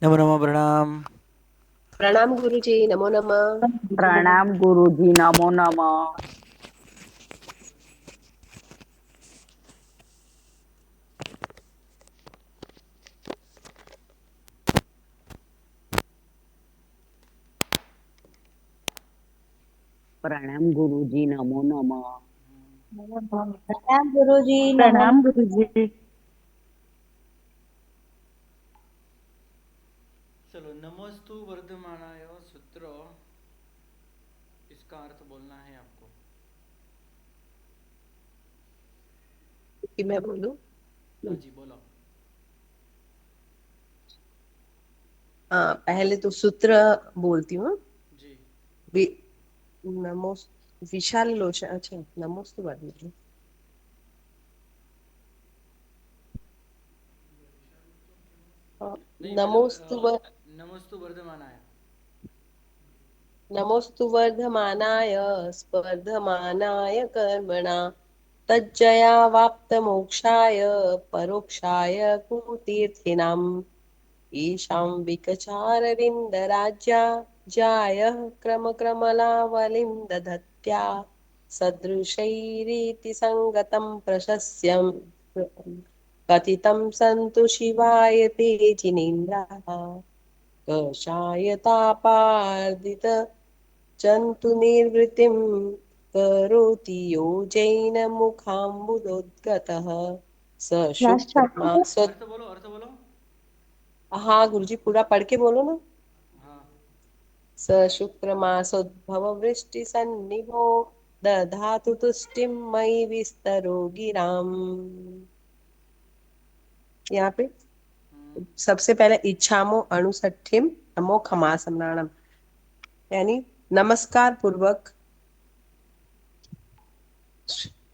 नमो नमः प्रणाम। प्रणाम गुरुजी, नमो नमः। प्रणाम गुरुजी, नमो नमः। प्रणाम गुरुजी, नमो नमः। प्रणाम गुरुजी, नमो प्रणाम नमः। गुरुजी। चलो, नमोस्तु वर्धमानाय सूत्र, इसका अर्थ बोलना है आपको। कि मैं बोलूं? हाँ जी, बोलो। हाँ, पहले तो सूत्र बोलती हूँ। जी। वि, नमो विशाल लोचन, अच्छा नमोस्तु वर्धमान। नहीं, मतलब नमोस्तु नमोस्तु वर्धमानाय। नमोस्तु वर्धमानाय स्पर्धमानाय कर्मणा तज्जया वाप्त मोक्षाय परोक्षाय कुतीर्थिनाम् ईशां विकचारविन्दराज्या जायः क्रमक्रमलावलिं दधत्या सदृशैरीति सङ्गतं प्रशस्यम् कथितं सन्तु शिवाय ते जिनेन्द्राः कषायतापार्दित जन्तु निर्वृतिं करोति यो जैनमुखाम्बुदोद्गतः स लास्ट शुक्रमा चैप्टर। अर्थ बोलो, अर्थ बोलो। हाँ गुरुजी, पूरा पढ़ के बोलो ना। हाँ। स शुक्रमासोद्भव वृष्टिसन्निभो दधातु तुष्टिं मयि विस्तरो गिराम्। यहाँ पे हम्म। सबसे पहले इच्छामो अणुसठिम नमो खमासमनाणम, यानी नमस्कार पूर्वक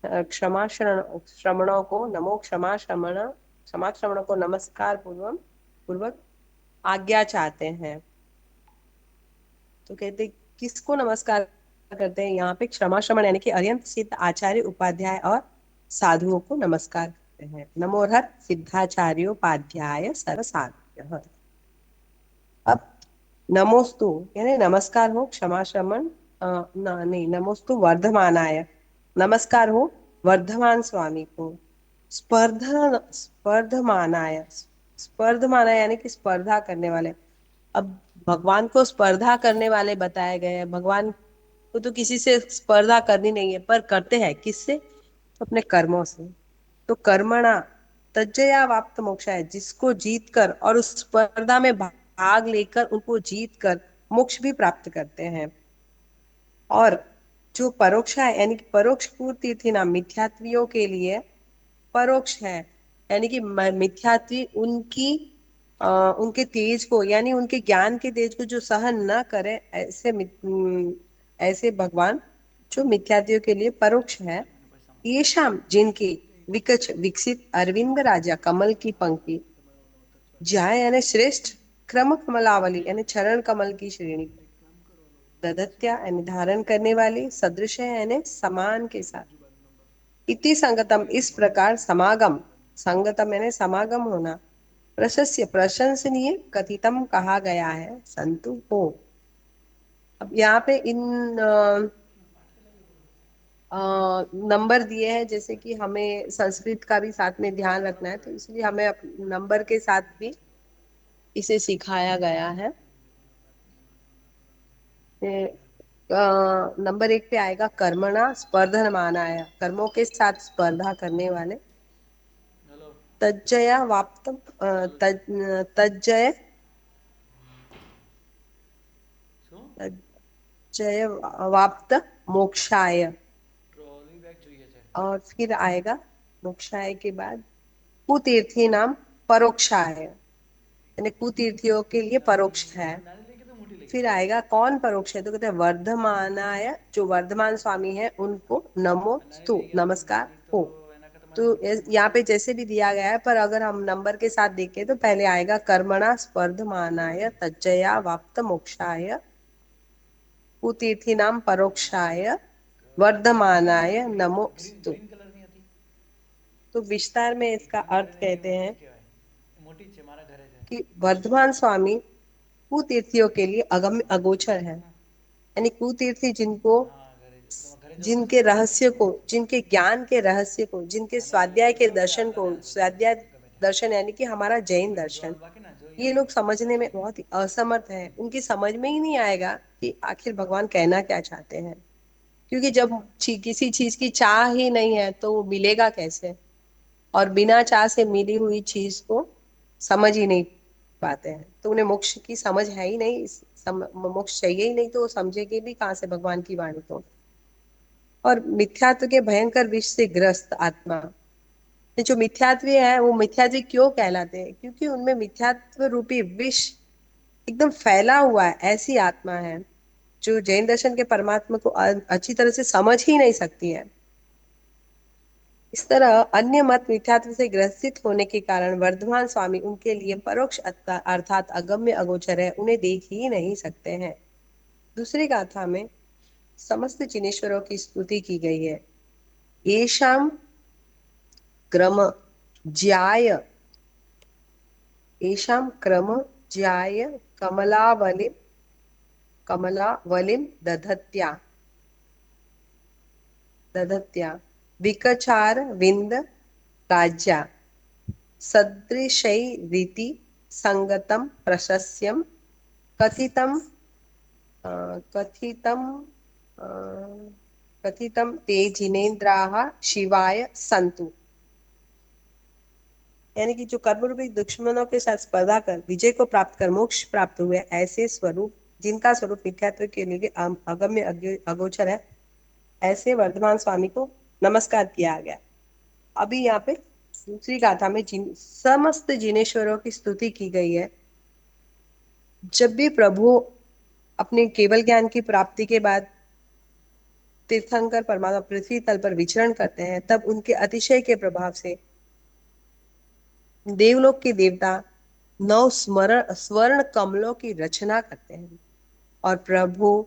क्षमा श्रमणों को नमो क्षमा श्रमणों को नमस्कार पूर्वक आज्ञा चाहते हैं। तो कहते किसको नमस्कार करते हैं? यहाँ पे क्षमा श्रमण यानी कि अत्यंत सिद्ध आचार्य उपाध्याय और साधुओं को नमस्कार करते हैं। नमोरहत सिद्धाचार्योपाध्याय सरसाध्य। अब नमोस्तु यानी नमस्कार हो क्षमा श्रमण, नहीं, नमोस्तु वर्धमानाय, नमस्कार हो वर्धमान स्वामी को। स्पर्धमानाय, स्पर्धमानाय यानी कि स्पर्धा करने वाले। अब भगवान को स्पर्धा करने वाले बताए गए हैं। भगवान को तो किसी से स्पर्धा करनी नहीं है, पर करते हैं किससे? तो अपने कर्मों से। तो कर्मणा तज्जया वाप्त मोक्ष है, जिसको जीत कर और उस स्पर्धा में भाग लेकर उनको जीत कर मोक्ष भी प्राप्त करते हैं। और जो परोक्ष है यानी कि परोक्ष पूर्ति थी ना मिथ्यात्वियों के लिए परोक्ष है, यानी कि मिथ्यात्वी उनके तेज को यानी उनके ज्ञान के तेज को जो सहन न करे, ऐसे भगवान जो मिथ्यात्वियों के लिए परोक्ष है। ये शाम जिनकी विकच विकसित अरविंद राजा कमल की पंक्ति जाय यानी श्रेष्ठ क्रम कमलावली यानी चरण कमल की श्रेणी ददत्या यानी धारण करने वाली सदृश है यानी समान के साथ इति संगतम इस प्रकार समागम, संगतम यानी समागम होना, प्रशस्य प्रशंसनीय कथितम कहा गया है संतु को। अब यहाँ पे इन नंबर दिए हैं, जैसे कि हमें संस्कृत का भी साथ में ध्यान रखना है, तो इसलिए हमें नंबर के साथ भी इसे सिखाया गया है। नंबर एक पे आएगा कर्मणा स्पर्धमानाय, कर्मों के साथ स्पर्धा करने वाले। हेलो। तज्जया वाप्तम, ચાલુ છે। तज्जय શું? तज्जय वाप्त मोक्षाय। ટ્રોલી બેગ જોઈએ છે। और फिर आएगा मोक्षाय के बाद कुतीर्थी नाम परोक्षाय, यानी कुतीर्थियों के लिए परोक्ष है। નાની લેકે તો મોટી લેके फिर जाओ। आएगा कौन परोक्ष है? तो कहते हैं वर्धमानाय, जो वर्धमान स्वामी है उनको नमो નાની स्तु લઈ ગયા તો नमस्कार નાની તો हो। એના કરતા મને तो મોટી यहाँ મોટી पे जैसे भी दिया गया है, पर अगर हम नंबर के साथ देखें तो पहले आएगा कर्मणा स्पर्धमानाय तज्जया वाप्त मोक्षाय कुतीर्थी नाम परोक्षाय वर्धमानाय ગ્રીન नमोस्तु। ગ્રીન કલરની હતી। तो विस्तार में એ इसका ગ્રીન अर्थ કલરની कहते મોટી हैं જ કહેવાય। મોટી જ છે, મારા ઘરે છે। कि वर्धमान स्वामी कुतीर्थियों के लिए अगम्य अगोचर है। यानी कुतीर्थी जिनको, जिनके रहस्य को, जिनके ज्ञान के रहस्य को, जिनके स्वाध्याय के दर्शन को, स्वाध्याय दर्शन यानी कि हमारा जैन दर्शन, ये लोग समझने में बहुत ही असमर्थ है। उनकी समझ में ही नहीं आएगा कि आखिर भगवान कहना क्या चाहते हैं, क्योंकि जब किसी चीज की चाह ही नहीं है तो वो मिलेगा कैसे। और बिना चाह से मिली हुई चीज को समझ ही नहीं पाते हैं, तो उन्हें मोक्ष की समझ है ही नहीं, मोक्ष चाहिए ही नहीं, तो वो समझेंगे भी कहाँ से भगवान की वाणी को। और मिथ्यात्व के भयंकर विष से ग्रस्त आत्मा, ये जो मिथ्यात्वी है वो मिथ्यात्वी क्यों कहलाते हैं, क्योंकि उनमें मिथ्यात्व रूपी विष एकदम फैला हुआ है। ऐसी आत्मा है जो जैन दर्शन के परमात्मा को अच्छी तरह से समझ ही नहीं सकती है। इस तरह अन्य मत मिथ्यात्व से ग्रसित होने के कारण वर्धमान स्वामी उनके लिए परोक्ष अर्थात अगम्य अगोचर है, उन्हें देख ही नहीं सकते हैं। दूसरी गाथा में समस्त जिनेश्वरों की स्तुति की गई है। येषाम क्रम ज्याय, येषाम क्रम ज्याय कमलावलिम, कमलावलिम दधत्या, दधत्या विकचार विंद राज्या सदृशैरिति संगतम प्रशस्यम कथितम कथितम अ, कथितम ते जिनेन्द्राः शिवाय संतु। यानी कि जो कर्म रूपी दुश्मनों के साथ स्पर्धा कर विजय को प्राप्त कर मोक्ष प्राप्त हुए, ऐसे स्वरूप जिनका स्वरूप मिथ्यात्व के लिए अगम्य अगोचर है, ऐसे वर्धमान स्वामी को नमस्कार किया गया। अभी यहाँ पे दूसरी गाथा में समस्त जिनेश्वरों की स्तुति की गई है। जब भी प्रभु अपने केवल ज्ञान की प्राप्ति के बाद तीर्थंकर परमात्मा पृथ्वी तल पर विचरण करते हैं, तब उनके अतिशय के प्रभाव से देवलोक के देवता नौ स्वर्ण कमलों की रचना करते हैं। और प्रभु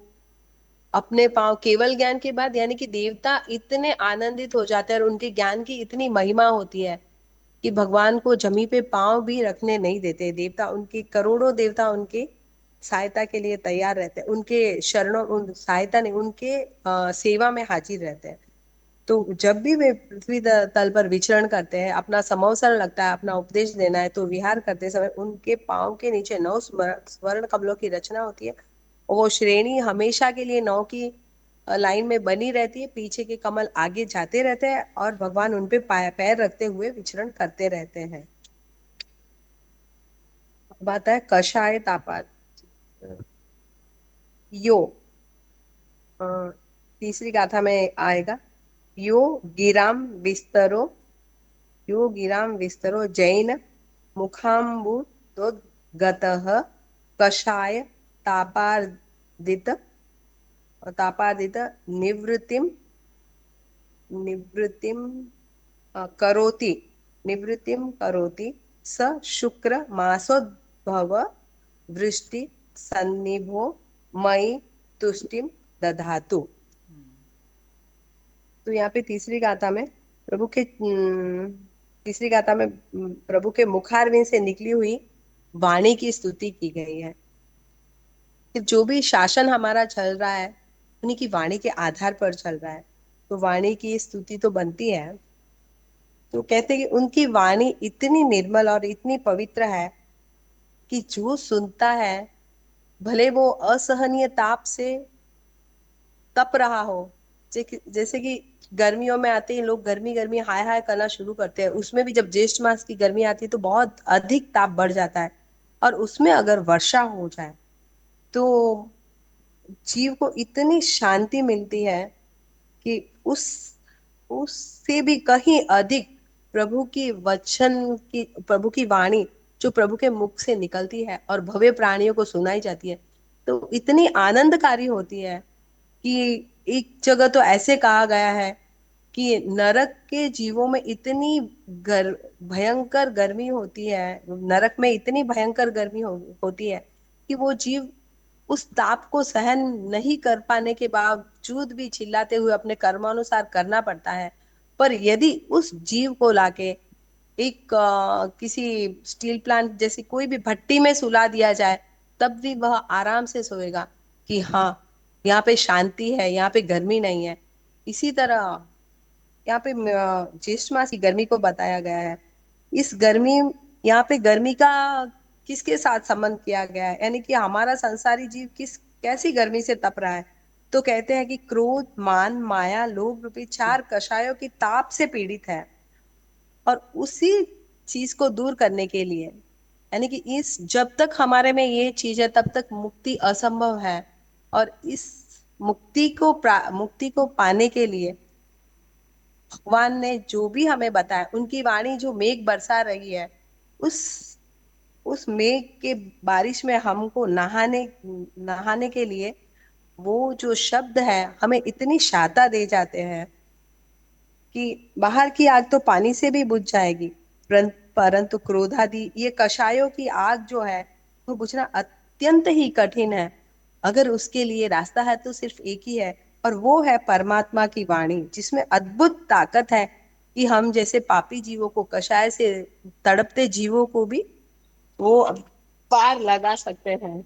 अपने पांव केवल ज्ञान के बाद, यानी कि देवता इतने आनंदित हो जाते हैं और उनके ज्ञान की इतनी महिमा होती है कि भगवान को जमी पे पांव भी रखने नहीं देते देवता। उनके करोड़ों देवता उनके सहायता के लिए तैयार रहते हैं, उनके शरणों, उन सहायता नहीं, उनके सेवा में हाजिर रहते हैं। तो जब भी वे पृथ्वी तल पर विचरण करते हैं, अपना समवसरण लगता है, अपना उपदेश देना है, तो विहार करते समय उनके पांव के नीचे नौ स्वर्ण कमलों की रचना होती है। वो श्रेणी हमेशा के लिए नौ की लाइन में बनी रहती है, पीछे के कमल आगे जाते रहते हैं और भगवान उनपे पैर रखते हुए विचरण करते रहते हैं। बात है कषाय तापात यो, अ, तीसरी गाथा में आएगा। यो गिराम विस्तरो, यो गिराम विस्तरो जैन मुखाम्बुदोद्गतः कषाय तापादित, तापादित निवृत्तिम, निवृत्तिम करोति, निवृत्तिम करोति स शुक्र मासोद्भव वृष्टि सन्निभो मयि तुष्टिम दधातु। तो यहाँ पे तीसरी गाथा में प्रभु के तीसरी गाथा में प्रभु के मुखारविंद से निकली हुई वाणी की स्तुति की गई है कि जो भी शासन हमारा चल रहा है उन्हीं की वाणी के आधार पर चल रहा है, तो वाणी की स्तुति तो बनती है। तो कहते हैं कि उनकी वाणी इतनी निर्मल और इतनी पवित्र है कि जो सुनता है, भले वो असहनीय ताप से तप रहा हो, जैसे कि गर्मियों में आते ही लोग गर्मी गर्मी हाय हाय करना शुरू करते हैं, उसमें भी जब ज्येष्ठ मास की गर्मी आती है तो बहुत अधिक ताप बढ़ जाता है, और उसमें अगर वर्षा हो जाए तो जीव को इतनी शांति मिलती है कि उससे भी कहीं अधिक प्रभु की वचन की, प्रभु की वाणी जो प्रभु के मुख से निकलती है और भव्य प्राणियों को सुनाई जाती है, तो इतनी आनंदकारी होती है कि एक जगह तो ऐसे कहा गया है कि नरक के जीवों में इतनी भयंकर गर्मी होती है, नरक में इतनी भयंकर गर्मी होती है कि वो जीव उस ताप को सहन नहीं कर पाने के बावजूद भी चिल्लाते हुए अपने कर्मानुसार करना पड़ता है। पर यदि उस जीव को लाके एक किसी स्टील प्लांट जैसी कोई भी भट्टी में सुला दिया जाए, तब भी वह आराम से सोएगा कि हाँ, यहाँ पे शांति है, यहाँ पे गर्मी नहीं है। इसी तरह यहाँ पे ज्येष्ठ मास की गर्मी को बताया गया है। इस गर्मी, यहाँ पे गर्मी का किसके साथ संबंध किया गया है, यानी कि हमारा संसारी जीव किस कैसी गर्मी से तप रहा है। तो कहते हैं कि क्रोध, मान, माया, लोभ रूपी 4 कषायों की ताप से पीड़ित है। और उसी चीज को दूर करने के लिए, यानी कि इस जब तक हमारे में ये चीज है तब तक मुक्ति असंभव है। और इस मुक्ति को पाने के लिए भगवान ने जो भी हमें बताया, उनकी वाणी जो मेघ बरसा रही है, उस उस मेघ के बारिश में हमको नहाने नहाने के लिए वो जो शब्द है हमें इतनी शाता दे जाते हैं कि बाहर की आग तो पानी से भी बुझ जाएगी, परंतु क्रोधादि ये कषायों की आग जो है वो बुझना अत्यंत ही कठिन है। अगर उसके लिए रास्ता है तो सिर्फ एक ही है, और वो है परमात्मा की वाणी, जिसमें अद्भुत ताकत है कि हम जैसे पापी जीवों को, कषाय से तड़पते जीवों को भी वो पार लगा सकते हैं।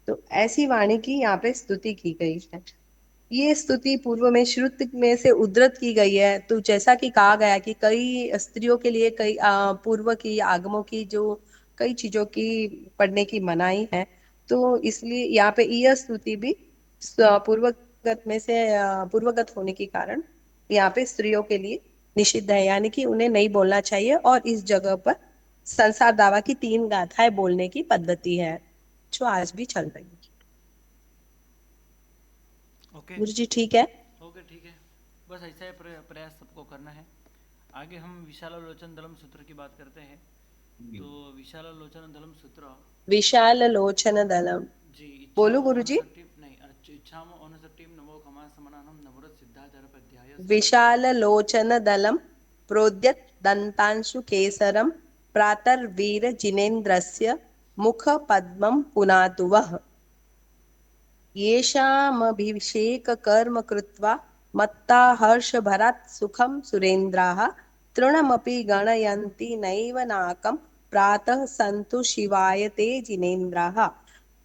तो ऐसी वाणी की यहाँ पे स्तुति की गई है। ये स्तुति पूर्व में श्रुत में से उद्धृत की गई है। तो जैसा कि कहा गया कि कई स्त्रियों के लिए कई पूर्व की आगमों की जो कई चीजों की पढ़ने की मनाही है, तो इसलिए यहाँ पे यह स्तुति भी पूर्वगत में से पूर्वगत होने के कारण यहाँ पे स्त्रियों के लिए निषिद्ध है, यानी कि उन्हें नहीं बोलना चाहिए। और इस जगह पर संसार दावा की 3 गाथाएं बोलने की पद्धति है जो आज भी चल रही है। ओके गुरु जी ठीक है? ओके, ठीक है। बस ऐसा ही प्रयास सबको करना है। आगे हम विशालोचन दलम सूत्र की बात करते हैं। तो विशालोचन दलम सूत्र, विशाल लोचन दलम, जी, बोलो इच्छाम गुरु जी। अनुसट्टिम नहीं, इच्छाम अनुसट्टिम नमो खमा समानम नवरत सिद्धाचार अध्याय विशाल लोचन दलम प्रोद्यत दंतांशु केसरम प्रातर्वीर जिनेन्द्रस्य मुख पद्मं पुनातु वः। येषामभिषेक कर्म कृत्वा मत्ता हर्ष भरात् सुखम सुरेन्द्राः तृणमपि गणयन्ति नैव नाकं प्रातः सन्तु शिवाय ते जिनेन्द्राः।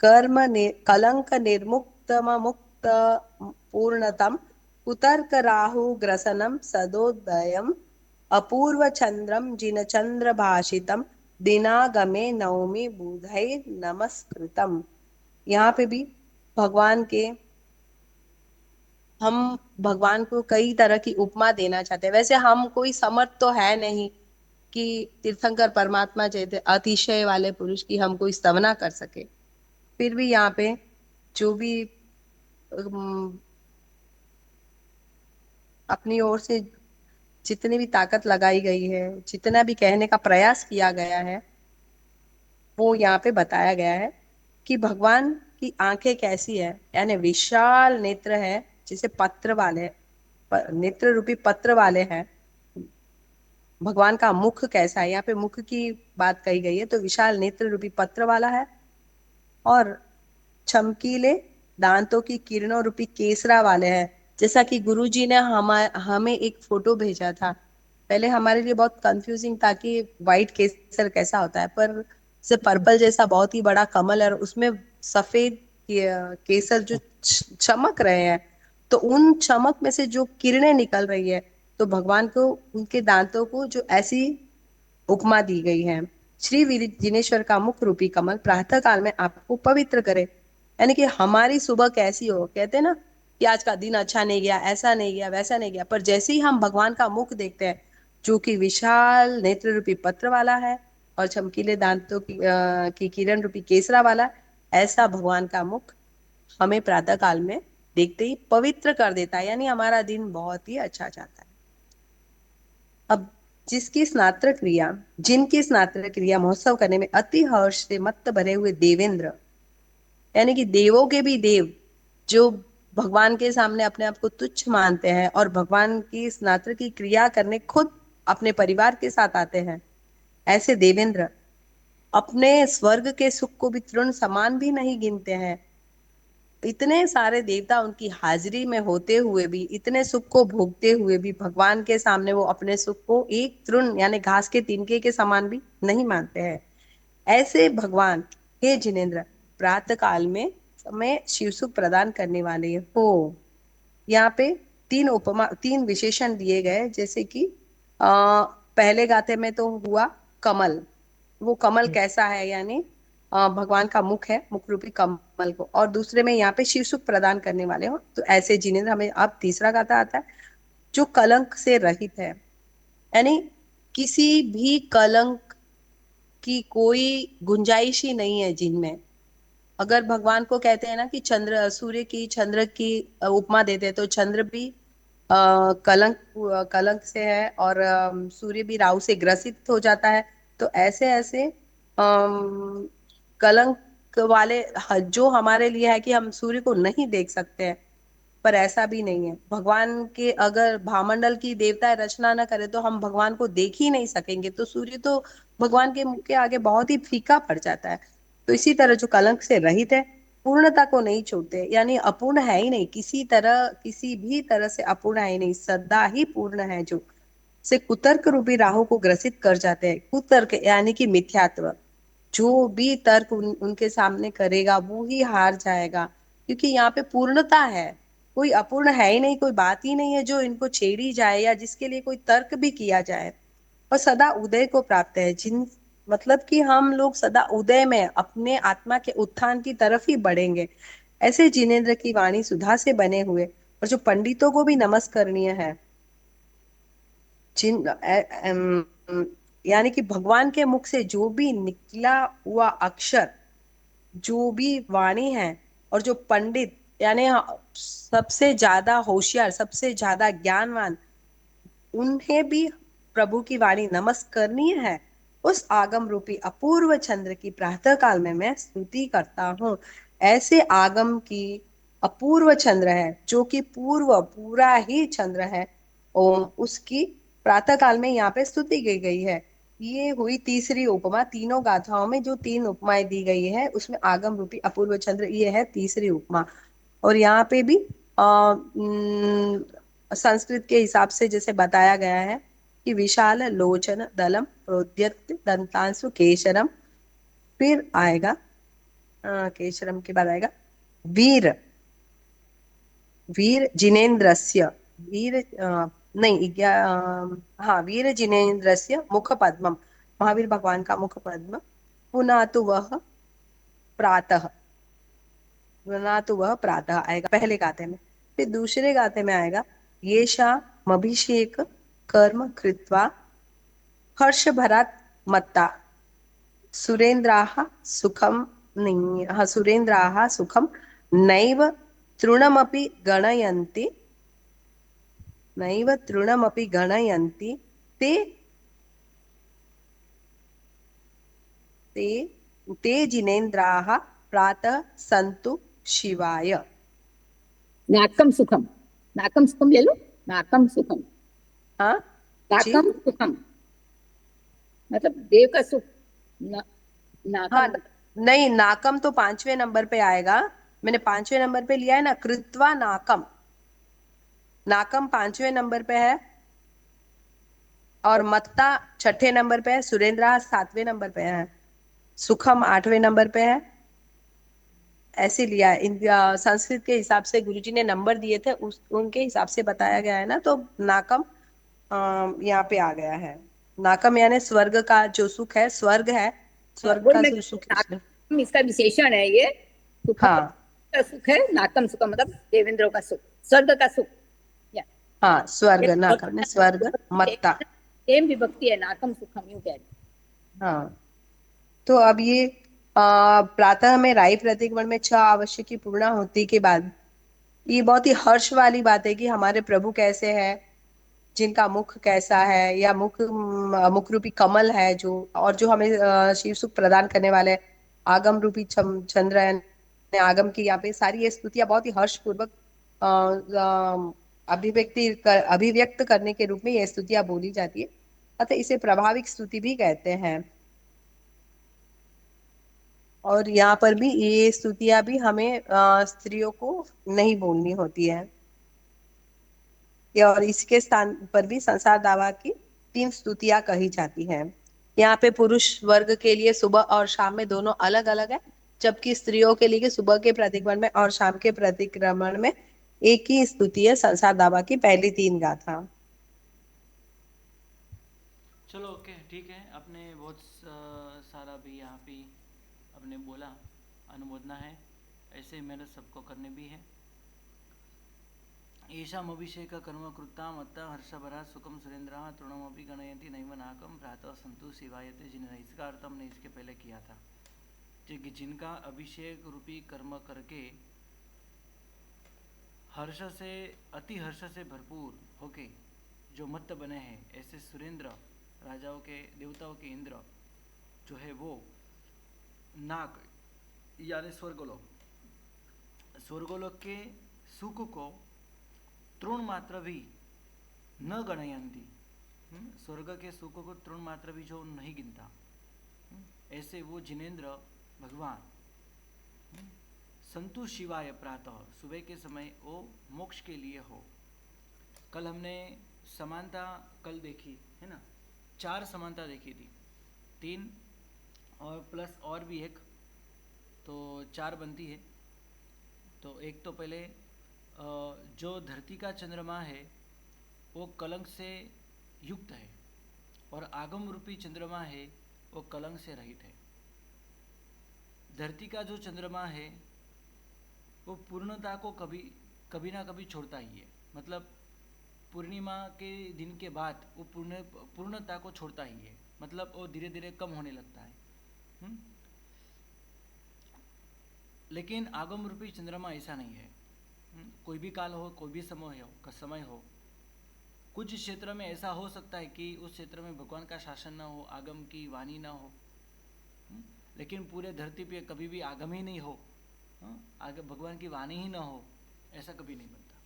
कलंक निर्मुक्तममुक्त पूर्णतम कुतर्क राहु ग्रसनम सदोदयम अपूर्व चंद्रम जिनचंद्र भाषितम दिनागमे नवमी बुधै नमस्कृतम। यहाँ पे भी भगवान के हम भगवान को कई तरह की उपमा देना चाहते हैं। वैसे हम कोई समर्थ तो है नहीं कि तीर्थंकर परमात्मा जैसे अतिशय वाले पुरुष की हम कोई स्तवना कर सके। फिर भी यहाँ पे जो भी अपनी ओर से जितनी भी ताकत लगाई गई है, जितना भी कहने का प्रयास किया गया है, वो यहाँ पे बताया गया है कि भगवान की आंखें कैसी है, यानी विशाल नेत्र है, जिसे पत्र वाले नेत्र रूपी पत्र वाले हैं। भगवान का मुख कैसा है, यहाँ पे मुख की बात कही गई है, तो विशाल नेत्र रूपी पत्र वाला है। और चमकीले दांतों की किरणों रूपी केसरा वाले हैं। जैसा कि गुरुजी ने हमें एक फोटो भेजा था, पहले हमारे लिए बहुत कंफ्यूजिंग था कि व्हाइट केसर कैसा होता है, पर से पर्पल जैसा बहुत ही बड़ा कमल है और उसमें सफेद केसर जो चमक रहे हैं, तो उन चमक में से जो किरणें निकल रही है, तो भगवान को उनके दांतों को जो ऐसी उपमा दी गई है। श्री जिनेश्वर का मुख रूपी कमल प्रातः काल में आपको पवित्र करे, यानी कि हमारी सुबह कैसी हो। कहते हैं ना कि आज का दिन अच्छा नहीं गया, ऐसा नहीं गया, वैसा नहीं गया, पर जैसे ही हम भगवान का मुख देखते हैं जो कि विशाल नेत्र रूपी पत्र वाला है और चमकीले दांतों की किरण रूपी केसरा वाला, ऐसा भगवान का मुख हमें प्रातः काल में देखते ही पवित्र कर देता है, यानी हमारा दिन बहुत ही अच्छा जाता है। अब जिनकी स्नात्र क्रिया महोत्सव करने में अति हर्ष से मत्त भरे हुए देवेंद्र, यानी कि देवों के भी देव, जो भगवान के सामने अपने आप को तुच्छ मानते हैं और भगवान की स्नात्र की क्रिया करने खुद अपने परिवार के साथ आते हैं, ऐसे देवेंद्र अपने स्वर्ग के सुख को भी तृण समान भी नहीं गिनते हैं। इतने सारे देवता उनकी हाजिरी में होते हुए भी, इतने सुख को भोगते हुए भी भगवान के सामने वो अपने सुख को एक तृण यानी घास के तिनके के समान भी नहीं मानते हैं। ऐसे भगवान, हे जिनेन्द्र, प्रातः काल में समय शिव सुख प्रदान करने वाले हो। यहाँ पे तीन उपमा, तीन विशेषण दिए गए, जैसे कि पहले गाथे में तो हुआ कमल। वो कमल कैसा है, यानी भगवान का मुख है, मुख रूपी कमल को। और दूसरे में यहाँ पे शिव सुख प्रदान करने वाले हो, तो ऐसे जिनेन्द्र। हमें अब तीसरा गाथा आता है जो कलंक से रहित है, यानी किसी भी कलंक की कोई गुंजाइश ही नहीं है जिनमें। अगर भगवान को कहते हैं ना कि चंद्र, सूर्य की, चंद्र की उपमा देते हैं, तो चंद्र भी कलंक से है, और सूर्य भी राहु से ग्रसित हो जाता है। तो ऐसे ऐसे कलंक वाले जो हमारे लिए है कि हम सूर्य को नहीं देख सकते हैं, पर ऐसा भी नहीं है। भगवान के अगर भामंडल की देवता रचना न करे तो हम भगवान को देख ही नहीं सकेंगे, तो सूर्य तो भगवान के मुख के आगे बहुत ही फीका पड़ जाता है। तो इसी तरह जो कलंक से रहित है, पूर्णता को नहीं छोड़ते, यानी अपूर्ण है ही नहीं, किसी तरह, किसी भी तरह से अपूर्ण है ही नहीं, सदा ही पूर्ण है, जो से कुतर्क रूपी राहु को ग्रसित कर जाते हैं। कुतर्क यानी कि मिथ्यात्व, जो भी तर्क उनके सामने करेगा वो ही हार जाएगा, क्योंकि यहाँ पे पूर्णता है, कोई अपूर्ण है ही नहीं, कोई बात ही नहीं है जो इनको छेड़ी जाए या जिसके लिए कोई तर्क भी किया जाए। और सदा उदय को प्राप्त है, जिन मतलब कि हम लोग सदा उदय में अपने आत्मा के उत्थान की तरफ ही बढ़ेंगे। ऐसे जिनेन्द्र की वाणी सुधा से बने हुए, और जो पंडितों को भी नमस्करणीय है, जिन यानी कि भगवान के मुख से जो भी निकला हुआ अक्षर, जो भी वाणी है, और जो पंडित यानी सबसे ज्यादा होशियार, सबसे ज्यादा ज्ञानवान, उन्हें भी प्रभु की वाणी नमस्करणीय है। उस आगम रूपी अपूर्व चंद्र की प्रातः काल में मैं स्तुति करता हूँ। ऐसे आगम की अपूर्व चंद्र है, जो कि पूर्व पूरा ही चंद्र है, ओम उसकी प्रातः काल में यहाँ पे स्तुति की गई है। ये हुई तीसरी उपमा। तीनों गाथाओं में जो तीन उपमाएं दी गई है, उसमें आगम रूपी अपूर्व चंद्र ये है तीसरी उपमा। और यहाँ पे भी संस्कृत के हिसाब से जैसे बताया गया है कि विशाल लोचन दलम प्रोद्यत दंतांशु केशरम, फिर आएगा केशरम के बाद आएगा वीर, वीर जिनेन्द्रस्य, वीर नहीं हाँ, वीर जिनेन्द्रस्य मुख पद्मम, महावीर भगवान का मुख पद्म। पुनः तो वह प्रातः, पुनः तो वह प्रातः आएगा पहले गाथे में। फिर दूसरे गाथे में आएगा येषा अभिषेक कर्म कृत्वा हर्ष भरात मत्ता सुरेन्द्राः सुखम, नहीं हाँ, सुरेन्द्राः सुखम नैव तृणमपि गणयन्ति, नैव तृणमपि गणयन्ति ते ते ते जिनेन्द्राः प्रातः सन्तु शिवाय। नाकम सुखम, नाकम सुखम ले लो, नाकम सुखम, हाँ जी, नाकम सुखम मतलब देव का सुख। हाँ, नाकम नहीं, नाकम तो पांचवें नंबर पे आएगा। मैंने पांचवें नंबर पे लिया है ना, कृत्वा नाकम, नाकम पांचवें नंबर पे है, और मत्ता छठे नंबर पे है, सुरेंद्रा सातवें नंबर पे है, सुखम आठवें नंबर पे है। ऐसे लिया है। संस्कृत के हिसाब से गुरुजी ने नंबर दिए थे, उनके हिसाब से बताया गया है ना, तो नाकम यहाँ पे आ गया है। नाकम यानी स्वर्ग का जो सुख है, स्वर्ग है, स्वर्ग वही का मैं, जो सुख है उसमें। नाकम इसका विशेषण है ये। सुखम हाँ का सुख है, नाकम सुखम मतलब देवेंद्रों का सुख, स्वर्ग का सुख। या हाँ, स्वर्ग, नाकम ने स्वर्ग, मत्ता। सेम विभक्ति है, नाकम सुखम यूं कह रहे। हाँ, तो अब ये प्रातः में राई प्रतिक्रमण में 6 आवश्यकी पूर्ण होती के बाद, ये बहुत ही हर्ष वाली बात है कि हमारे प्रभु कैसे है, जिनका मुख कैसा है, या मुख रूपी कमल है जो, और जो हमें शिव सुख प्रदान करने वाले आगम रूपी चंद्र है। आगम की यहाँ पे सारी ये स्तुतियां बहुत ही हर्ष पूर्वक अभिव्यक्त करने के रूप में ये स्तुतियां बोली जाती है, अतः इसे प्रभाविक स्तुति भी कहते हैं। और यहाँ पर भी ये स्तुतियां भी हमें स्त्रियों को नहीं बोलनी होती है। और इसके स्थान पर भी संसार दावा की 3 स्तुतियां कही जाती हैं। यहाँ पे पुरुष वर्ग के लिए सुबह और शाम में दोनों अलग अलग है, जबकि स्त्रियों के लिए सुबह के प्रतिक्रमण में और शाम के प्रतिक्रमण में एक ही स्तुति है, संसार दावा की पहली 3 गाथा। चलो ओके ठीक है, आपने बहुत सारा भी यहाँ पे आपने बोला, अनुमोदना है, ऐसे ही मेहनत सबको करनी भी है। येषाम् अभिषेक कर्म कृत्ता मत्ता हर्षभरा सुखम सुरेंद्र तृणमपि गणयति नैव नाकम प्रातः संतु शिवायते जिन्हें, इसका अर्थ हमने इसके पहले किया था कि जिनका अभिषेक रूपी कर्म करके हर्ष से, अति हर्ष से भरपूर होके जो मत्त बने हैं, ऐसे सुरेंद्र राजाओं के, देवताओं के इंद्र जो है वो नाक यानी स्वर्गलोक, स्वर्गलोक के सुख को तृण मात्र भी न गणयंती, स्वर्ग के सुख को तृण मात्र भी जो नहीं गिनता, ऐसे वो जिनेन्द्र भगवान संतु शिवाय प्रातः, सुबह के समय वो मोक्ष के लिए हो। कल हमने समानता कल देखी है ना, 4 समानता देखी थी, 3 और प्लस और भी एक, तो 4 बनती है। तो एक तो पहले जो धरती का चंद्रमा है वो कलंक से युक्त है और आगम रूपी चंद्रमा है वो कलंक से रहित है। धरती का जो चंद्रमा है वो पूर्णता को कभी ना कभी छोड़ता ही है, मतलब पूर्णिमा के दिन के बाद वो पूर्णता को छोड़ता ही है, मतलब वो धीरे धीरे कम होने लगता है। लेकिन आगम रूपी चंद्रमा ऐसा नहीं है। कोई भी काल हो, कोई भी समय हो, कुछ क्षेत्र में ऐसा हो सकता है कि उस क्षेत्र में भगवान का शासन ना हो, आगम की वाणी ना हो, लेकिन पूरे धरती पे कभी भी आगम ही नहीं हो, आगे भगवान की वाणी ही ना हो, ऐसा कभी नहीं बनता।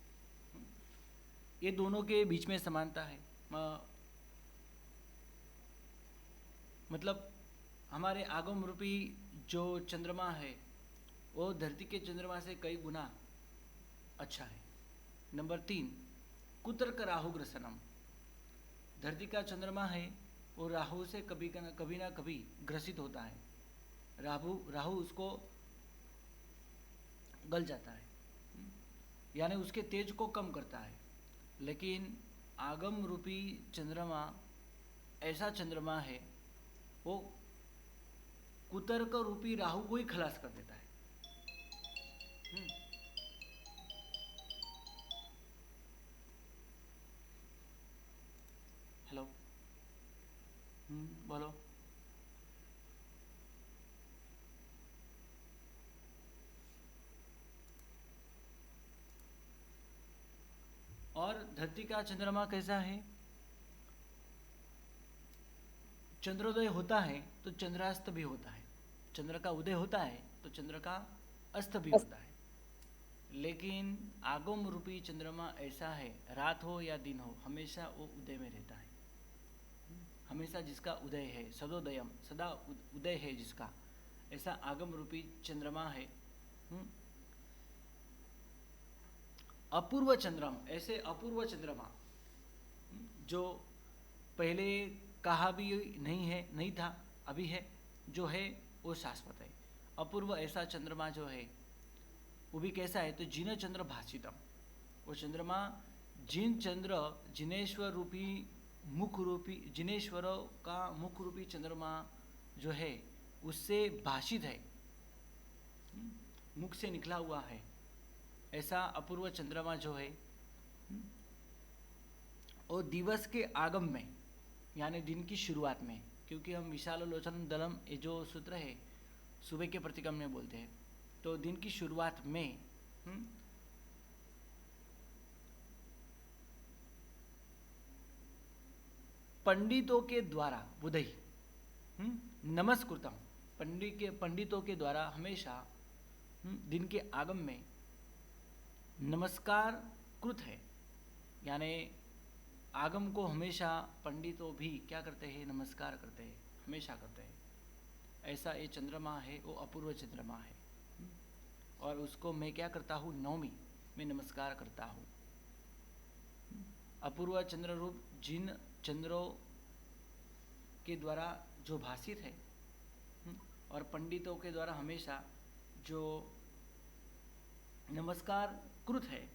ये दोनों के बीच में समानता है। मतलब हमारे आगम रूपी जो चंद्रमा है वो धरती के चंद्रमा से कई गुना अच्छा है। नंबर 3, कुतर्क राहु ग्रसनम, धरती का चंद्रमा है वो राहु से कभी ना कभी ग्रसित होता है, राहु उसको गल जाता है, यानी उसके तेज को कम करता है। लेकिन आगम रूपी चंद्रमा ऐसा चंद्रमा है वो कुतर्क रूपी राहु को ही खलास कर देता है। हेलो, बोलो। और धरती का चंद्रमा कैसा है? चंद्रोदय होता है तो चंद्रास्त भी होता है, चंद्र का उदय होता है तो चंद्र का अस्त भी होता है। लेकिन आगम रूपी चंद्रमा ऐसा है, रात हो या दिन हो हमेशा वो उदय में रहता है, हमेशा जिसका उदय है, सदोदयम, सदा उदय है जिसका, ऐसा आगम रूपी चंद्रमा है। अपूर्व चंद्रम, ऐसे अपूर्व चंद्रमा जो पहले कहा भी नहीं था, अभी है, जो है वो शाश्वत है। अपूर्व ऐसा चंद्रमा जो है वो भी कैसा है? तो जिन चंद्र भाषितम, वो चंद्रमा जिन चंद्र, जिनेश्वर रूपी मुख रूपी, जिनेश्वर का मुख रूपी चंद्रमा जो है उससे भाषित है, मुख से निकला हुआ है, ऐसा अपूर्व चंद्रमा जो है और दिवस के आगम में, यानी दिन की शुरुआत में, क्योंकि हम विशालोचन दलम ये जो सूत्र है सुबह के प्रतिक्रम में बोलते हैं, तो दिन की शुरुआत में पंडितों के द्वारा बुधई नमस्कृतम, पंडितों के द्वारा हमेशा दिन के आगम में नमस्कार कृत है, यानी आगम को हमेशा पंडितों भी क्या करते हैं? नमस्कार करते हैं, हमेशा करते हैं। ऐसा ये चंद्रमा है वो अपूर्व चंद्रमा है। और उसको मैं क्या करता हूँ, नौमी में नमस्कार करता हूँ। अपूर्व चंद्र रूप जिन चंद्रों के द्वारा जो भाषित है और पंडितों के द्वारा हमेशा जो नमस्कार कृत है,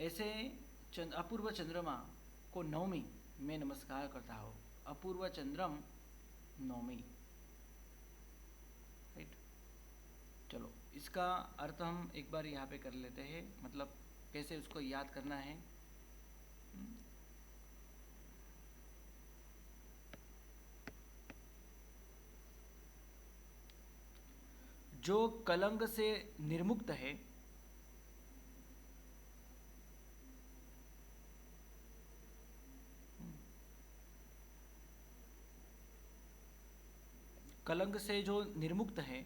ऐसे अपूर्व चंद्रमा को नवमी में नमस्कार करता हूँ। अपूर्व चंद्रम नवमी। राइट। चलो इसका अर्थ हम एक बार यहाँ पे कर लेते हैं, मतलब कैसे उसको याद करना है। जो कलंक से निर्मुक्त है, कलंक से जो निर्मुक्त है,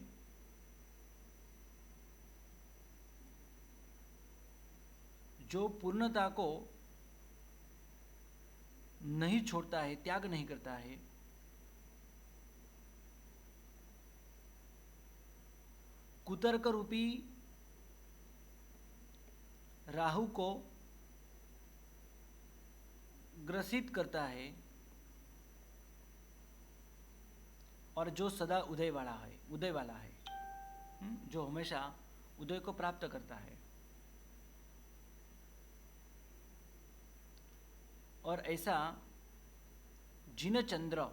जो पूर्णता को नहीं छोड़ता है, त्याग नहीं करता है, कुतर्क रूपी राहु को ग्रसित करता है, और जो सदा उदय वाला है, जो हमेशा उदय को प्राप्त करता है। और ऐसा जिन चंद्र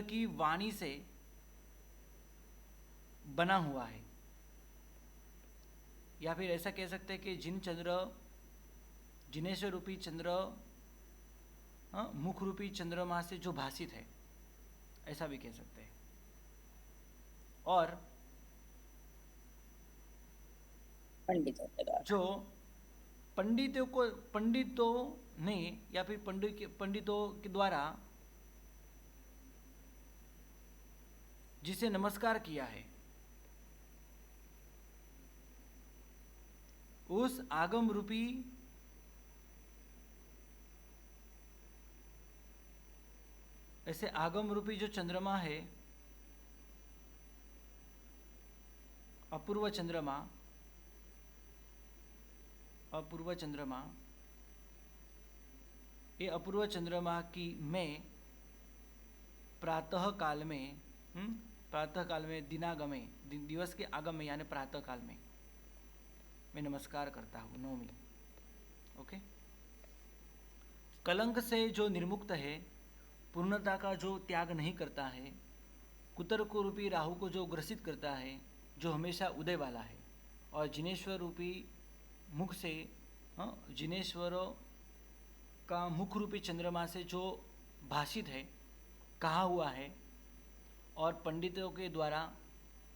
की वाणी से बना हुआ है, या फिर ऐसा कह सकते हैं कि जिनेश्वर रूपी चंद्र मुख रूपी चंद्रमा से जो भाषित है, ऐसा भी कह सकते हैं। और पंडितों के द्वारा जो पंडितों ने या फिर पंडितों के द्वारा जिसे नमस्कार किया है, उस आगम रूपी ऐसे आगम रूपी जो चंद्रमा है, अपूर्व चंद्रमा, ये अपूर्व चंद्रमा की मैं प्रातः काल में दिवस के आगम में यानी प्रातः काल में मैं नमस्कार करता हूँ, नौमी। ओके। कलंक से जो निर्मुक्त है, पूर्णता का जो त्याग नहीं करता है, कुतर्क रूपी राहु को जो ग्रसित करता है, जो हमेशा उदय वाला है, और जिनेश्वर रूपी मुख से जिनेश्वरों का मुख रूपी चंद्रमा से जो भाषित है, कहा हुआ है, और पंडितों के द्वारा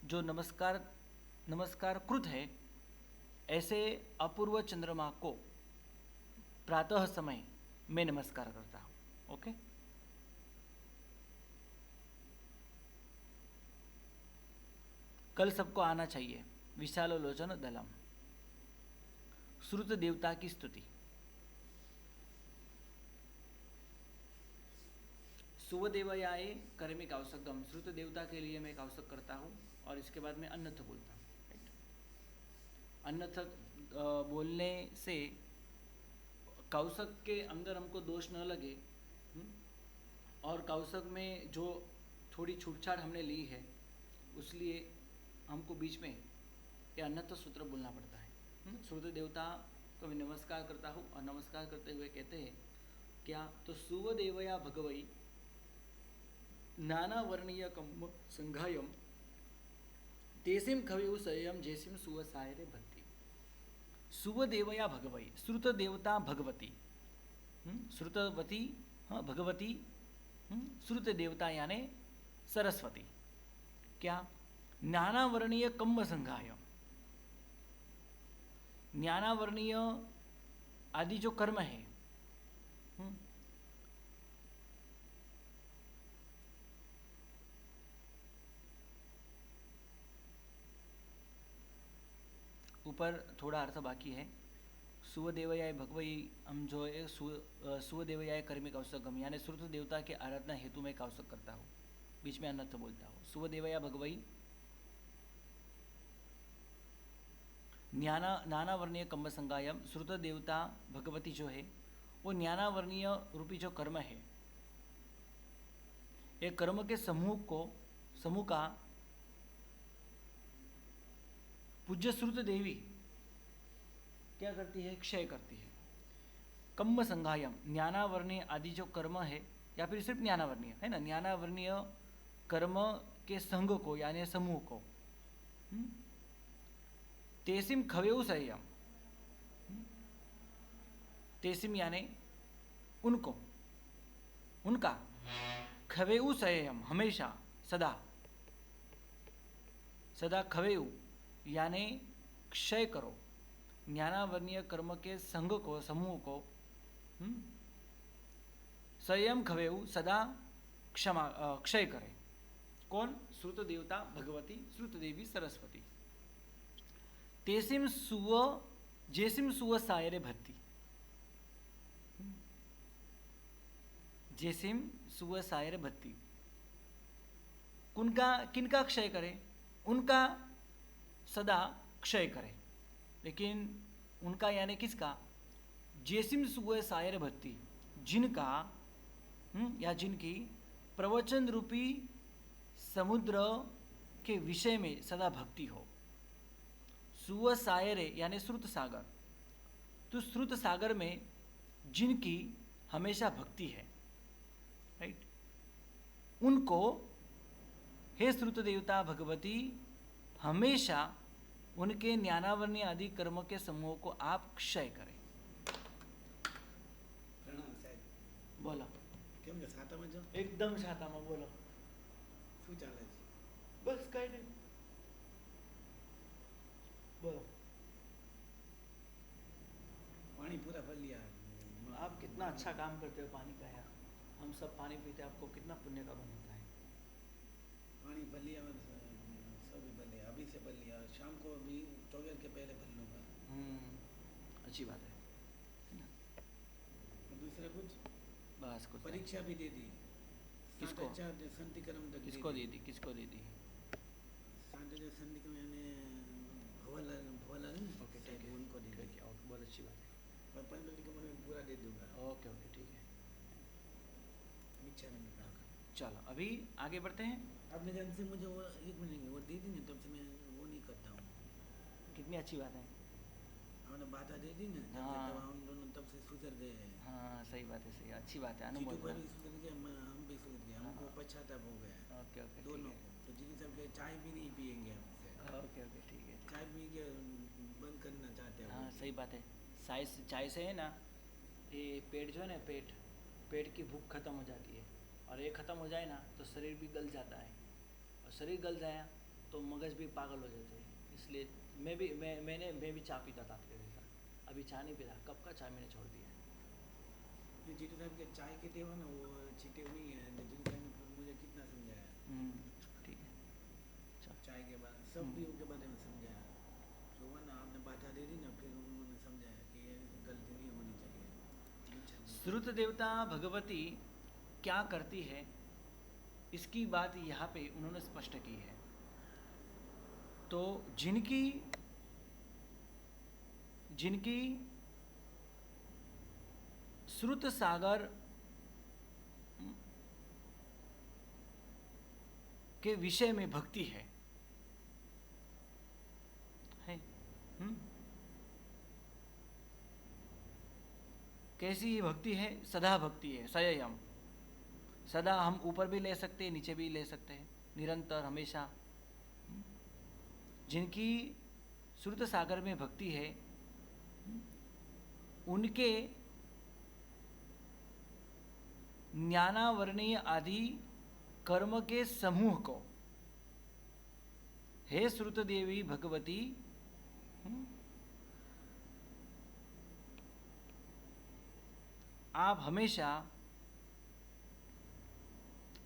जो नमस्कार कृत है, ऐसे अपूर्व चंद्रमा को प्रातः समय मैं नमस्कार करता हूँ। ओके। कल सबको आना चाहिए। विशालोलोचन दलम, श्रुत देवता की स्तुति। सुवदेवयाय कर्मिक आवश्यकम, श्रुत देवता के लिए मैं एक आवश्यक करता हूँ, और इसके बाद मैं अन्यथ बोलता हूँ। अन्यथ बोलने से कौशक के अंदर हमको दोष न लगे, और कौशक में जो थोड़ी छूटछाट हमने ली है, उसलिए हमको बीच में ये अन्यथ सूत्र बोलना पड़ता है। श्रुत देवता को मैं नमस्कार करता हूँ, और नमस्कार करते हुए कहते हैं क्या, तो सुवदेवया भगवई नाना वर्णीय कम संघायम तेसिम खवेउ संयम जैसिम सुवसायरे भक्ति। सुवदेवया भगवई, श्रुत देवता भगवती, श्रुतवती, हाँ भगवती, श्रुत देवता यानी सरस्वती, क्या, नाना वर्णीय कम्म संघायम, ज्ञानावर्णीय आदि जो कर्म है, ऊपर थोड़ा अर्थ बाकी है। सुवदेवयाय भगवई हम जो है सुवदेवयाय कर्मिक आवश्यकम यानी श्रुत देवता के आराधना हेतु में एक आवश्यक करता हूँ, बीच में अनर्थ बोलता हूँ। सुवदेवया भगवई नानावर्णीय कम्ब संगायम, श्रुत देवता भगवती जो है वो ज्ञानावर्णीय रूपी जो कर्म है, एक कर्म के समूह का पूज्य श्रुत देवी क्या करती है? क्षय करती है। कम्ब संगायम ज्ञानावर्णीय आदि जो कर्म है, या फिर सिर्फ ज्ञानावर्णीय है ना, ज्ञानावर्णीय कर्म के संघ को यानी समूह को, तेसिम खवेउ संयम, तेसिम यानी उनको, उनका, खवेउ संयम हमेशा सदा, सदा खवेउ यानी क्षय करो, ज्ञानावर्णीय कर्म के संघ को समूह को संयम खवेउ सदा क्षय करे। कौन? श्रुत देवता भगवती, श्रुत देवी सरस्वती। तेसिम सुव सायरे भक्ति, जेसिम सुव सायरे भक्ति, किनका क्षय करे? उनका सदा क्षय करे। लेकिन उनका यानी किसका? जेसिम सुव सायर भक्ति, जिनका या जिनकी प्रवचन रूपी समुद्र के विषय में सदा भक्ति हो। सुव सायरे यानी श्रुत सागर, तो श्रुत सागर में जिनकी हमेशा भक्ति है, राइट, उनको हे श्रुत देवता भगवती हमेशा उनके ज्ञानावर्णीय आदि कर्म के समूह को आप क्षय करें। बोलो કેમ છે સાતામાં જો एकदम छाताમાં बोलो શું ચાલે છે बस कहीं नहीं बोलो। પાણી પૂરા ભરી लिया आप कितना अच्छा काम करते हो पानी का यार, हम सब पानी पीते आपको कितना पुण्य का बन होता है। पानी भर लिया सब भर लिया, अभी से भर लिया, शाम को अभी दोपहर के पहले भर लूँगा। अच्छी बात है। दूसरा कुछ बस कुछ परीक्षा भी दे दी। किसको? संतिक्रम तक किसको दे दी? किसको दे दी? संतिक्रम यानी भवलाल ओके ठीक है, उनको दे दी। ठीक है, ओके, बहुत अच्छी बात है। और पंडित को मैं पूरा दे दूंगा। ओके ओके ठीक है, इच्छा नहीं कहा। चलो अभी आगे बढ़ते हैं। आपने जब से मुझे वो 1 महीने वो दे दी ना, तब से मैं वो नहीं करता हूँ। कितनी अच्छी बात है। हमने बाधा दे दी ना, जब से हाँ। तब हम दोनों तब से सुधर गए हैं। हाँ सही बात है, सही अच्छी बात है, जीतू अनुभव पर भी सुधर गया, हम भी सुधर गए, हमको पश्चाताप हो गया ओके ओके दोनों ठीक को। तो जीतू साहब के चाय भी नहीं पियेंगे हमसे, है, ओके ओके ठीक है। चाय पी के बंद करना चाहते हैं। हाँ सही बात है। चाय से है ना, ये पेट जो है ना, पेट की भूख खत्म हो जाती है, और ये खत्म हो जाए ना तो शरीर भी गल जाता है, और शरीर गल जाए तो मगज भी पागल हो जाते हैं। इसलिए मैं भी चाय पीता था आपके जैसा, अभी चाय नहीं पीता, कब का चाय मैंने छोड़ दिया है। ये जीतू साहब के चाय के थे ना, वो छीटे नहीं है, जीतू साहब ने मुझे कितना समझाया ठीक है, चलो चाय के बारे में, सब भी उनके बारे में समझाया। जो वो ना आपने बाधा दे दी ना, फिर उन्होंने समझाया कि ये गलती नहीं होनी चाहिए। श्रुत देवता भगवती क्या करती है, इसकी बात यहाँ पे उन्होंने स्पष्ट की है। तो जिनकी श्रुत सागर के विषय में भक्ति है, कैसी ये भक्ति है? सदा भक्ति है, संयम, सदा हम ऊपर भी ले सकते हैं, नीचे भी ले सकते हैं, निरंतर हमेशा। जिनकी श्रुत सागर में भक्ति है, उनके ज्ञानावर्णीय आदि कर्म के समूह को हे श्रुत देवी भगवती आप हमेशा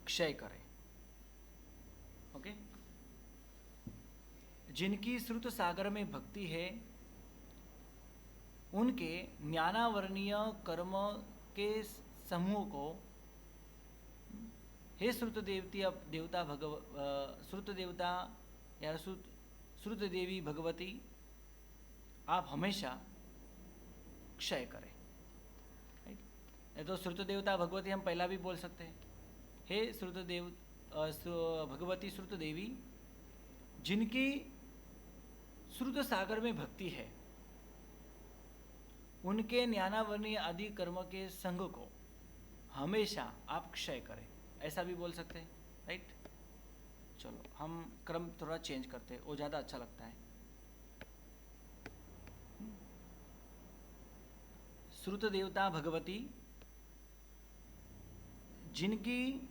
क्षय करें। ओके, जिनकी श्रुत सागर में भक्ति है उनके ज्ञानावर्णीय कर्म के समूह को हे श्रुत देवता श्रुत देवता या श्रुत देवी भगवती आप हमेशा क्षय करें। तो श्रुत देवता भगवती हम पहला भी बोल सकते हैं। हे भगवती श्रुत देवी जिनकी श्रुत सागर में भक्ति है, उनके ज्ञानावर्णीय आदि कर्म के संग को हमेशा आप क्षय करें, ऐसा भी बोल सकते हैं। राइट, चलो हम क्रम थोड़ा चेंज करते हैं, वो ज़्यादा अच्छा लगता है। श्रुत देवता भगवती जिनकी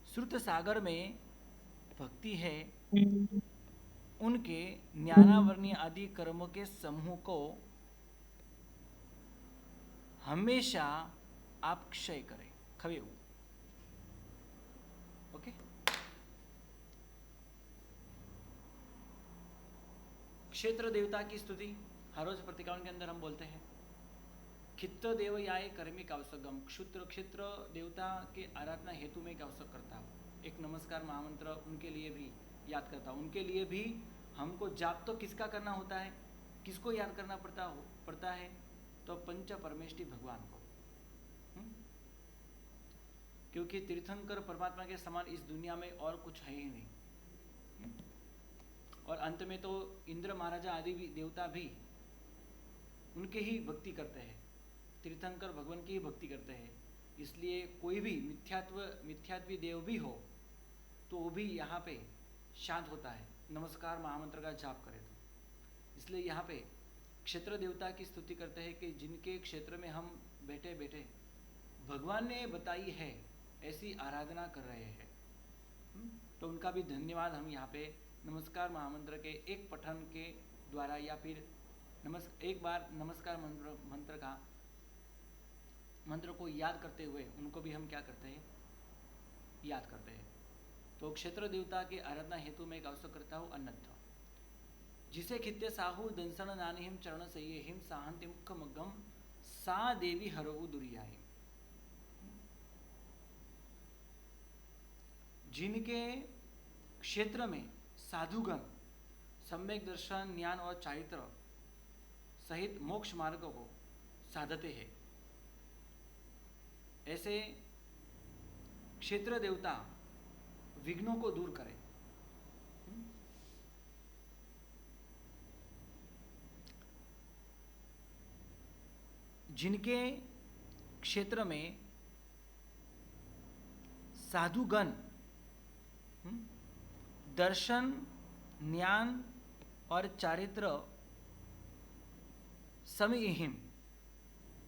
श्रुत सागर में भक्ति है, उनके ज्ञानावर्णीय आदि कर्मों के समूह को हमेशा आप क्षय करें। खवे ओके। क्षेत्र देवता की स्तुति हर रोज प्रतिकारण के अंदर हम बोलते हैं। खित्र देव याय कर्मिक आवश्यकम, क्षेत्र देवता के आराधना हेतु में एक आवश्यक करता हूँ, एक नमस्कार महामंत्र उनके लिए भी याद करता हूँ। उनके लिए भी हमको जाप तो किसका करना होता है, किसको याद करना पड़ता है, तो पंच परमेष्टि भगवान को। क्योंकि तीर्थंकर परमात्मा के समान इस दुनिया में और कुछ है ही नहीं। और अंत में तो इंद्र महाराजा आदि भी देवता भी उनके ही भक्ति करते हैं, तीर्थंकर भगवान की ही भक्ति करते हैं। इसलिए कोई भी मिथ्यात्वी देव भी हो तो वो भी यहाँ पे शांत होता है नमस्कार महामंत्र का जाप करे तो। इसलिए यहाँ पे क्षेत्र देवता की स्तुति करते हैं कि जिनके क्षेत्र में हम बैठे बैठे भगवान ने बताई है ऐसी आराधना कर रहे हैं, तो उनका भी धन्यवाद हम यहाँ पे नमस्कार महामंत्र के एक पठन के द्वारा या फिर एक बार नमस्कार मंत्र को याद करते हुए उनको भी हम क्या करते हैं, याद करते हैं। तो क्षेत्र देवता के आराधना हेतु में एक आवश्यक करता हूँ अन्नथ, जिसे खित्य साहू दंसन नानिहिम चरण सही हिम साहंति मुख मग्गम सा देवी हरऊ दुरियाहिम। जिनके क्षेत्र में साधुगण सम्यक दर्शन ज्ञान और चारित्र सहित मोक्ष मार्ग को साधते हैं, ऐसे क्षेत्र देवता विघ्नों को दूर करें। जिनके क्षेत्र में साधुगण दर्शन ज्ञान और चारित्र समीहिम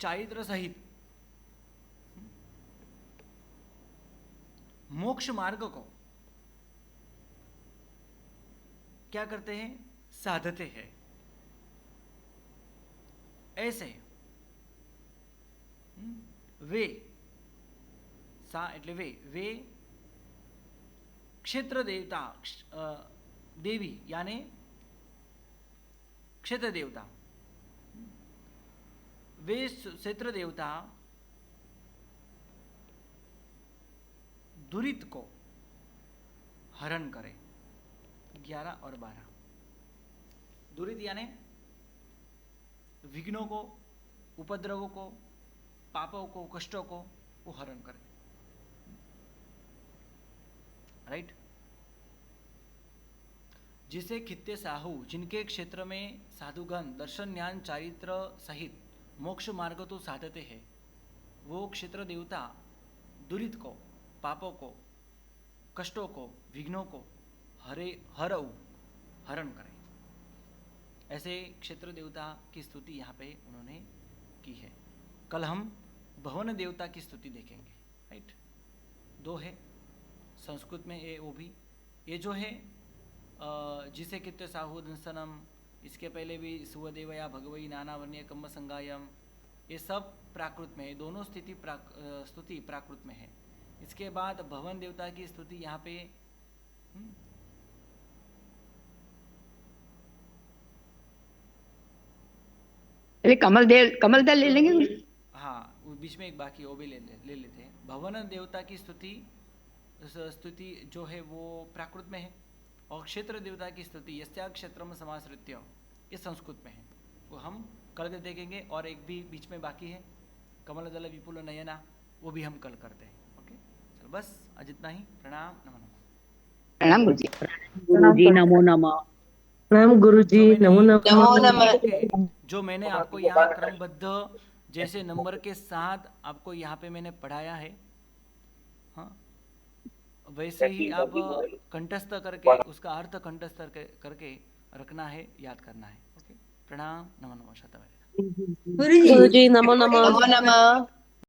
चारित्र सहित मोक्ष मार्ग को क्या करते हैं, साधते हैं। ऐसे वे सा એટલે वे क्षेत्र देवता देवी यानी क्षेत्र देवता, वे क्षेत्र देवता दुरित को हरण करे। 11 और 12 दुरित यानी विघ्नों को, उपद्रवों को, पापों को, कष्टों को वो हरण करे। राइट, जिसे खित्ते साहू जिनके क्षेत्र में साधुगण दर्शन ज्ञान चारित्र सहित मोक्ष मार्ग तो साधते हैं, वो क्षेत्र देवता दुरित को, पापों को, कष्टों को, विघ्नों को हरण करें। ऐसे क्षेत्र देवता की स्तुति यहाँ पे उन्होंने की है। कल हम भवन देवता की स्तुति देखेंगे। राइट, 2 है संस्कृत में ये वो भी, ये जो है जिसे कित्ते साहू दंसनम, इसके पहले भी सुवदेवया भगवई नानावर्णीय कम्म संगायम, ये सब प्राकृत में है। दोनों स्तुति प्राकृत में है। इसके बाद भवन देवता की स्तुति यहाँ पे अरे कमल दल ले लेंगे। हाँ, वो बीच में एक बाकी है, वो भी ले लेते हैं। भवन देवता की स्तुति जो है वो प्राकृत में है, और क्षेत्र देवता की स्तुति यस्या क्षेत्रम समाश्रित्य ये संस्कृत में है। वो हम कल के देखेंगे। और एक भी बीच में बाकी है, कमल दल विपुल नयना, वो भी हम कल करते हैं। ओके, चलो बस आज इतना ही। प्रणाम, नमो नमः। प्रणाम गुरुजी। गुरुजी नमो नमः। प्रणाम गुरुजी, नमो नमः। जो मैंने आपको यहाँ क्रमबद्ध जैसे नंबर के साथ आपको यहाँ पे मैंने पढ़ाया है, हाँ, वैसे ही आप कंठस्थ करके उसका अर्थ कंठस्थ करके रखना है, याद करना है। ओके, प्रणाम, नमो नमः, शतवैद्य। गुरुजी नमो नमः।